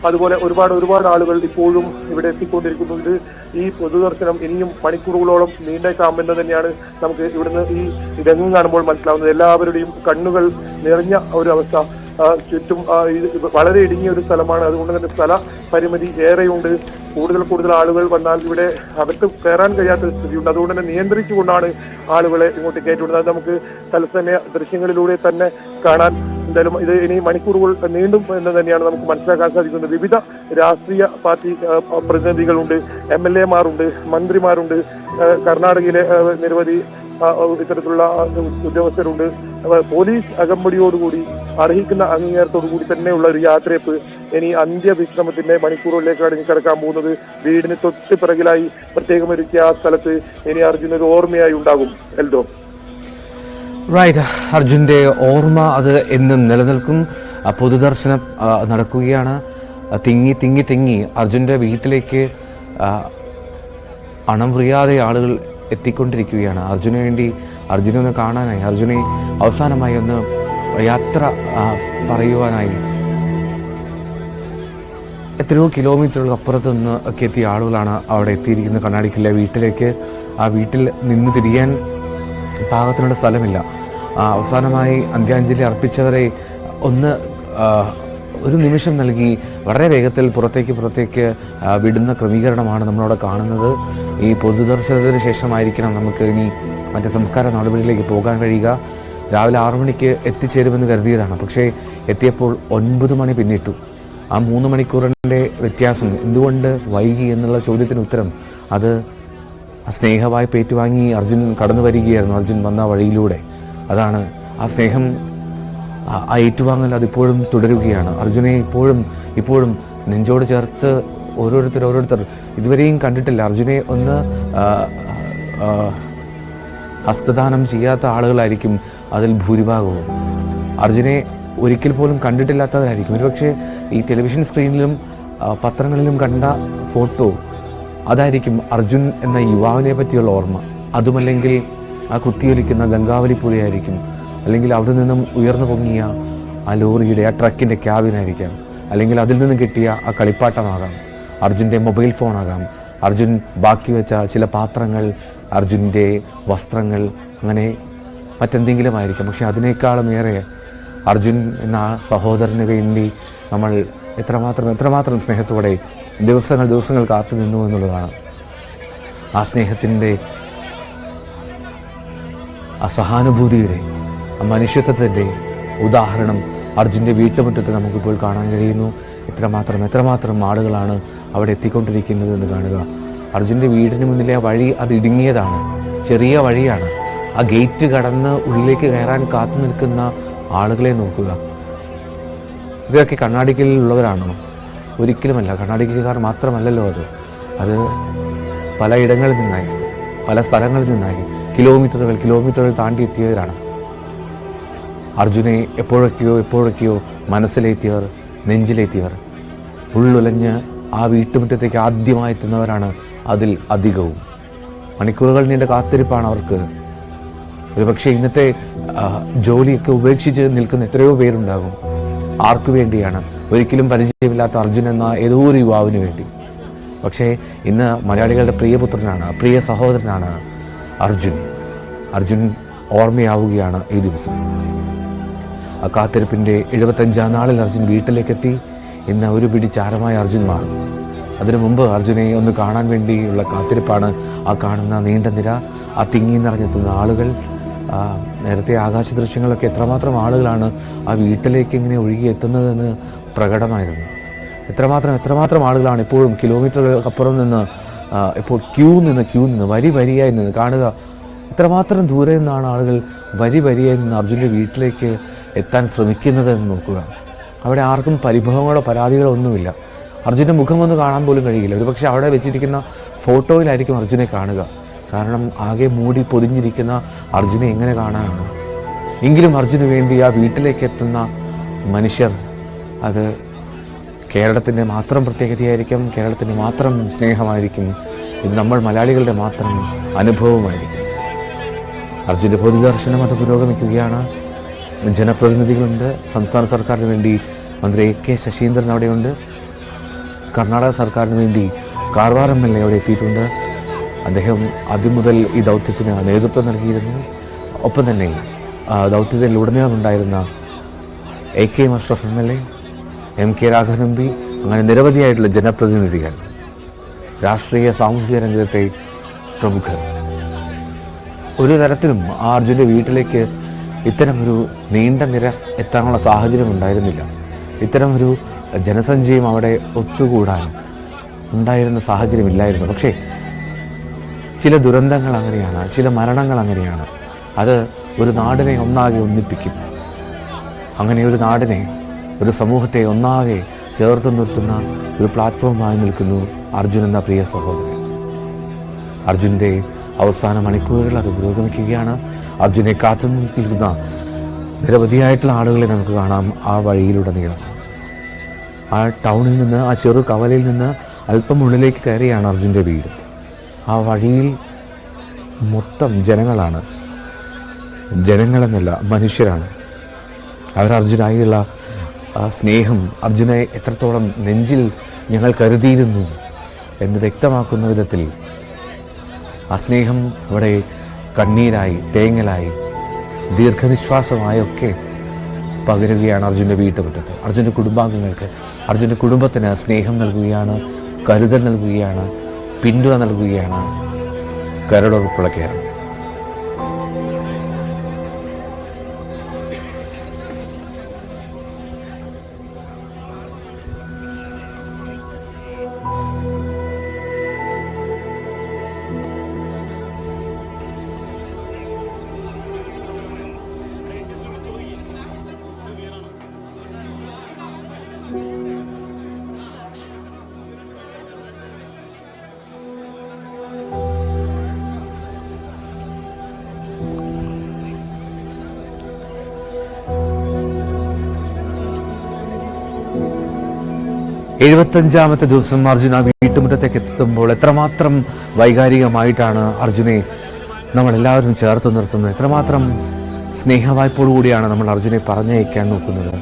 അതുപോലെ ഒരുപാട് ആളുകൾ ഇപ്പോഴും ഇവിടെ എത്തിക്കൊണ്ടിരിക്കുന്നുണ്ട്. ഈ പൊതുദർശനം ഇനിയും മണിക്കൂറുകളോളം നീണ്ടേക്കാമെന്ന് തന്നെയാണ് നമുക്ക് ഇവിടുന്ന് ഈ രംഗം കാണുമ്പോൾ മനസ്സിലാവുന്നത്. എല്ലാവരുടെയും കണ്ണുകൾ നിറഞ്ഞ ഒരു അവസ്ഥ. ചുറ്റും വളരെ ഇടുങ്ങിയ ഒരു സ്ഥലമാണ്. അതുകൊണ്ട് തന്നെ സ്ഥല പരിമിതി ഏറെയുണ്ട്. കൂടുതൽ ആളുകൾ വന്നാൽ ഇവിടെ അകത്ത് കയറാൻ കഴിയാത്ത സ്ഥിതിയുണ്ട്. അതുകൊണ്ട് തന്നെ നിയന്ത്രിച്ചുകൊണ്ടാണ് ആളുകളെ ഇങ്ങോട്ട് കയറ്റുന്നത്. അത് നമുക്ക് തത്സമയ ദൃശ്യങ്ങളിലൂടെ തന്നെ കാണാൻ. എന്തായാലും ഇത് ഇനി മണിക്കൂറുകൾ നീണ്ടും എന്ന് തന്നെയാണ് നമുക്ക് മനസ്സിലാക്കാൻ സാധിക്കുന്നത്. വിവിധ രാഷ്ട്രീയ പാർട്ടി പ്രതിനിധികളുണ്ട്, MLA മാരുണ്ട്, മന്ത്രിമാരുണ്ട്, കർണാടകയിലെ നിരവധി ഇത്തരത്തിലുള്ള ഉദ്യോഗസ്ഥരുണ്ട്. പോലീസ് അകമ്പടിയോടുകൂടി അർഹിക്കുന്ന അംഗീകാരത്തോടുകൂടി തന്നെയുള്ള ഒരു യാത്രയപ്പ് ഇനി അന്ത്യവിശ്രമത്തിന്റെ മണിക്കൂറുകളിലേക്കാണ് കിടക്കാൻ പോകുന്നത്. വീടിന് തൊട്ട് പിറകിലായി പ്രത്യേകം ഒരുക്കിയ ആ സ്ഥലത്ത് ഇനി അർജുൻ ഒരു ഓർമ്മയായി ഉണ്ടാകും. എൽദോ റൈറ്റ്, അർജുൻ്റെ ഓർമ്മ അത് എന്നും നിലനിൽക്കും. പൊതുദർശനം നടക്കുകയാണ്. തിങ്ങി അർജുൻ്റെ വീട്ടിലേക്ക് അണമുറിയാതെ ആളുകൾ എത്തിക്കൊണ്ടിരിക്കുകയാണ്. അർജുന് വേണ്ടി, അർജുനെ ഒന്ന് കാണാനായി, അർജുനെ അവസാനമായി ഒന്ന് യാത്ര പറയുവാനായി എത്രയോ കിലോമീറ്ററുകൾ അപ്പുറത്ത് നിന്ന് ഒക്കെ എത്തിയ ആളുകളാണ് അവിടെ എത്തിയിരിക്കുന്നത് കണ്ണാടിക്കുള്ള വീട്ടിലേക്ക്. ആ വീട്ടിൽ നിന്ന് തിരിയാൻ പാകത്തിനുള്ള സ്ഥലമില്ല. അവസാനമായി അന്ത്യാഞ്ജലി അർപ്പിച്ചവരെ ഒന്ന് ഒരു നിമിഷം നൽകി വളരെ വേഗത്തിൽ പുറത്തേക്ക് വിടുന്ന ക്രമീകരണമാണ് നമ്മളവിടെ കാണുന്നത്. ഈ പൊതുദർശനത്തിന് ശേഷമായിരിക്കണം നമുക്ക് ഇനി മറ്റ് സംസ്കാര നടപടികളിലേക്ക് പോകാൻ കഴിയുക. രാവിലെ 6 മണിക്ക് എത്തിച്ചേരുമെന്ന് കരുതിയതാണ്. പക്ഷേ എത്തിയപ്പോൾ 9 മണി പിന്നിട്ടു. ആ 3 മണിക്കൂറിൻ്റെ വ്യത്യാസം എന്തുകൊണ്ട് വൈകി എന്നുള്ള ചോദ്യത്തിന് ഉത്തരം അത് സ്നേഹവായ്പ ഏറ്റുവാങ്ങി അർജുൻ കടന്നു വരികയായിരുന്നു. അർജുൻ വന്ന വഴിയിലൂടെ അതാണ് ആ സ്നേഹം, ആ ഏറ്റുവാങ്ങൽ അതിപ്പോഴും തുടരുകയാണ്. അർജുനെ ഇപ്പോഴും നെഞ്ചോട് ചേർത്ത് ഓരോരുത്തർ ഇതുവരെയും കണ്ടിട്ടില്ല. അർജുനെ ഒന്ന് ഹസ്തദാനം ചെയ്യാത്ത ആളുകളായിരിക്കും അതിൽ ഭൂരിഭാഗവും. അർജുനെ ഒരിക്കൽ പോലും കണ്ടിട്ടില്ലാത്തവരായിരിക്കും. ഒരുപക്ഷെ ഈ ടെലിവിഷൻ സ്ക്രീനിലും പത്രങ്ങളിലും കണ്ട ഫോട്ടോ അതായിരിക്കും അർജുൻ എന്ന യുവാവിനെ പറ്റിയുള്ള ഓർമ്മ. അതുമല്ലെങ്കിൽ ആ കുത്തിയൊലിക്കുന്ന ഗംഗാവലി പുഴയായിരിക്കും, അല്ലെങ്കിൽ അവിടെ നിന്നും ഉയർന്നു പൊങ്ങിയ ആ ലോറിയുടെ ആ ട്രക്കിൻ്റെ ക്യാബിനായിരിക്കാം, അല്ലെങ്കിൽ അതിൽ നിന്ന് കിട്ടിയ ആ കളിപ്പാട്ടമാകാം, അർജുൻ്റെ മൊബൈൽ ഫോണാകാം, അർജുൻ ബാക്കി വെച്ച ചില പാത്രങ്ങൾ, അർജുൻ്റെ വസ്ത്രങ്ങൾ, അങ്ങനെ മറ്റെന്തെങ്കിലും ആയിരിക്കാം. പക്ഷെ അതിനേക്കാളും ഏറെ അർജുൻ എന്ന സഹോദരന് വേണ്ടി നമ്മൾ എത്രമാത്രം സ്നേഹത്തോടെ ദിവസങ്ങൾ കാത്തു നിന്നു എന്നുള്ളതാണ്. ആ സ്നേഹത്തിൻ്റെ, ആ സഹാനുഭൂതിയുടെ, ആ മനുഷ്യത്വത്തിൻ്റെ ഉദാഹരണം അർജുൻ്റെ വീട്ടുമുറ്റത്ത് നമുക്കിപ്പോൾ കാണാൻ കഴിയുന്നു. എത്രമാത്രം ആളുകളാണ് അവിടെ എത്തിക്കൊണ്ടിരിക്കുന്നത് എന്ന് കാണുക. അർജുൻ്റെ വീടിന് മുന്നിലെ ആ വഴി അത് ഇടുങ്ങിയതാണ്, ചെറിയ വഴിയാണ്. ആ ഗേറ്റ് കടന്ന് ഉള്ളിലേക്ക് കയറാൻ കാത്തു നിൽക്കുന്ന ആളുകളെ നോക്കുക. ഇവരൊക്കെ കർണാടകയിലുള്ളവരാണോ? ഒരിക്കലുമല്ല. കർണാടകക്കാർ മാത്രമല്ലല്ലോ അത് പലയിടങ്ങളിൽ നിന്നായി, പല സ്ഥലങ്ങളിൽ നിന്നായി കിലോമീറ്ററുകൾ താണ്ടി എത്തിയവരാണ്. അർജുനെ എപ്പോഴൊക്കെയോ മനസ്സിലേറ്റിയവർ, നെഞ്ചിലേറ്റിയവർ, ഉള്ളുലഞ്ഞ് ആ വീട്ടുമുറ്റത്തേക്ക് ആദ്യമായി എത്തുന്നവരാണ് അതിൽ അധികവും. മണിക്കൂറുകൾ നീണ്ട കാത്തിരിപ്പാണ് അവർക്ക്. ഒരുപക്ഷെ ഇന്നത്തെ ജോലിയൊക്കെ ഉപേക്ഷിച്ച് നിൽക്കുന്ന എത്രയോ പേരുണ്ടാകും. ആർക്കു വേണ്ടിയാണ്? ഒരിക്കലും പരിചയമില്ലാത്ത അർജുൻ എന്ന ഏതോ ഒരു യുവാവിന് വേണ്ടി. പക്ഷേ ഇന്ന് മലയാളികളുടെ പ്രിയപുത്രനാണ്, പ്രിയ സഹോദരനാണ് അർജുൻ ഓർമ്മയാവുകയാണ് ഈ ദിവസം. ആ കാത്തിരിപ്പിൻ്റെ 75-ാം നാളിൽ അർജുൻ വീട്ടിലേക്കെത്തി. ഇന്ന് ഒരു പിടി ചാരമായ അർജുൻ മാറും. അതിനു മുമ്പ് അർജുനെ ഒന്ന് കാണാൻ വേണ്ടിയുള്ള കാത്തിരിപ്പാണ് ആ കാണുന്ന നീണ്ട നിര, ആ തിങ്ങി നിറഞ്ഞെത്തുന്ന ആളുകൾ. നേരത്തെ ആകാശ ദൃശ്യങ്ങളൊക്കെ എത്രമാത്രം ആളുകളാണ് ആ വീട്ടിലേക്ക് ഇങ്ങനെ ഒഴുകി എത്തുന്നതെന്ന് പ്രകടമായിരുന്നു. എത്രമാത്രം ആളുകളാണ് ഇപ്പോഴും കിലോമീറ്ററുകൾക്കപ്പുറം നിന്ന് ഇപ്പോൾ ക്യൂ നിന്ന് വരിയായി നിന്ന് കാണുക. എത്രമാത്രം ദൂരെ നിന്നാണ് ആളുകൾ വരിയായി നിന്ന് അർജുൻ്റെ വീട്ടിലേക്ക് എത്താൻ ശ്രമിക്കുന്നതെന്ന് നോക്കുക. അവിടെ ആർക്കും പരിഭവങ്ങളോ പരാതികളോ ഒന്നുമില്ല. അർജുൻ്റെ മുഖമൊന്ന് കാണാൻ പോലും കഴിയില്ല. ഒരുപക്ഷെ അവിടെ വെച്ചിരിക്കുന്ന ഫോട്ടോയിലായിരിക്കും അർജുനെ കാണുക. കാരണം ആകെ മൂടി പൊതിഞ്ഞിരിക്കുന്ന അർജുനെ എങ്ങനെ കാണാനാണ്? എങ്കിലും അർജുന് വേണ്ടി ആ വീട്ടിലേക്ക് എത്തുന്ന മനുഷ്യർ, അത് കേരളത്തിൻ്റെ മാത്രം പ്രത്യേകതയായിരിക്കും, കേരളത്തിൻ്റെ മാത്രം സ്നേഹമായിരിക്കും. ഇത് നമ്മൾ മലയാളികളുടെ മാത്രം അനുഭവമായിരിക്കും. അർജുൻ്റെ പൊതുദർശനം അത് പുരോഗമിക്കുകയാണ്. ജനപ്രതിനിധികളുണ്ട്. സംസ്ഥാന സർക്കാരിന് വേണ്ടി മന്ത്രി AK ശശീന്ദ്രൻ അവിടെയുണ്ട്. കർണാടക സർക്കാരിന് വേണ്ടി കാർവാർ MLA അവിടെ എത്തിയിട്ടുണ്ട്. അദ്ദേഹം ആദ്യം മുതൽ ഈ ദൗത്യത്തിന് നേതൃത്വം നൽകിയിരുന്നു. ഒപ്പം തന്നെ ദൗത്യത്തിലുടനീളം ഉണ്ടായിരുന്ന AK Ashraf MLA, MK Raghavan MP, അങ്ങനെ നിരവധിയായിട്ടുള്ള ജനപ്രതിനിധികൾ, രാഷ്ട്രീയ സാമൂഹിക രംഗത്തെ പ്രമുഖർ. ഒരു തരത്തിലും ആ അർജുൻ്റെ വീട്ടിലേക്ക് ഇത്തരമൊരു നീണ്ട നിര എത്താനുള്ള സാഹചര്യം ഉണ്ടായിരുന്നില്ല. ഇത്തരമൊരു ജനസഞ്ചയം അവിടെ ഒത്തുകൂടാൻ ഉണ്ടായിരുന്ന സാഹചര്യമില്ലായിരുന്നു. പക്ഷേ ചില ദുരന്തങ്ങൾ അങ്ങനെയാണ്, ചില മരണങ്ങൾ അങ്ങനെയാണ്. അത് ഒരു നാടിനെ ഒന്നാകെ ഒന്നിപ്പിക്കും. അങ്ങനെ ഒരു നാടിനെ, ഒരു സമൂഹത്തെ ഒന്നാകെ ചേർത്ത് നിർത്തുന്ന ഒരു പ്ലാറ്റ്ഫോമായി നിൽക്കുന്നു അർജുൻ എന്ന പ്രിയ സഹോദരൻ. അർജുൻ്റെ അവസാന മണിക്കൂറുകൾ അത് പുരോഗമിക്കുകയാണ്. അർജുനെ കാത്തു നിൽക്കുന്ന നിരവധിയായിട്ടുള്ള ആളുകളെ നമുക്ക് കാണാം ആ വഴിയിലുടനീളം. ആ ടൗണിൽ നിന്ന്, ആ ചെറു കവലയിൽ നിന്ന് അല്പം ഉള്ളിലേക്ക് കയറിയാണ് അർജുൻ്റെ വീട്. ആ വഴിയിൽ മൊത്തം ജനങ്ങളാണ്. ജനങ്ങളെന്നല്ല, മനുഷ്യരാണ്. അവർ അർജുനായുള്ള സ്നേഹം, അർജുനെ എത്രത്തോളം നെഞ്ചിൽ ഞങ്ങൾ കരുതിയിരുന്നു എന്ന് വ്യക്തമാക്കുന്ന വിധത്തിൽ ആ സ്നേഹം ഇവിടെ കണ്ണീരായി, തേങ്ങലായി, ദീർഘനിശ്വാസമായൊക്കെ പകരുകയാണ് അർജുൻ്റെ വീട്ടുമുറ്റത്ത്. അർജുൻ്റെ കുടുംബാംഗങ്ങൾക്ക്, അർജുൻ്റെ കുടുംബത്തിന് സ്നേഹം നൽകുകയാണ്, കരുതൽ നൽകുകയാണ്, പിന്തുണ നൽകുകയാണ്, കരടുറപ്പുളക്കുകയാണ്. എഴുപത്തഞ്ചാമത്തെ ദിവസം അർജുൻ ആ വീട്ടുമുറ്റത്തേക്ക് എത്തുമ്പോൾ എത്രമാത്രം വൈകാരികമായിട്ടാണ് അർജുനെ നമ്മളെല്ലാവരും ചേർത്ത് നിർത്തുന്നത്. എത്രമാത്രം സ്നേഹവായ്പോടുകൂടിയാണ് നമ്മൾ അർജുനെ പറഞ്ഞയക്കാൻ നോക്കുന്നത്.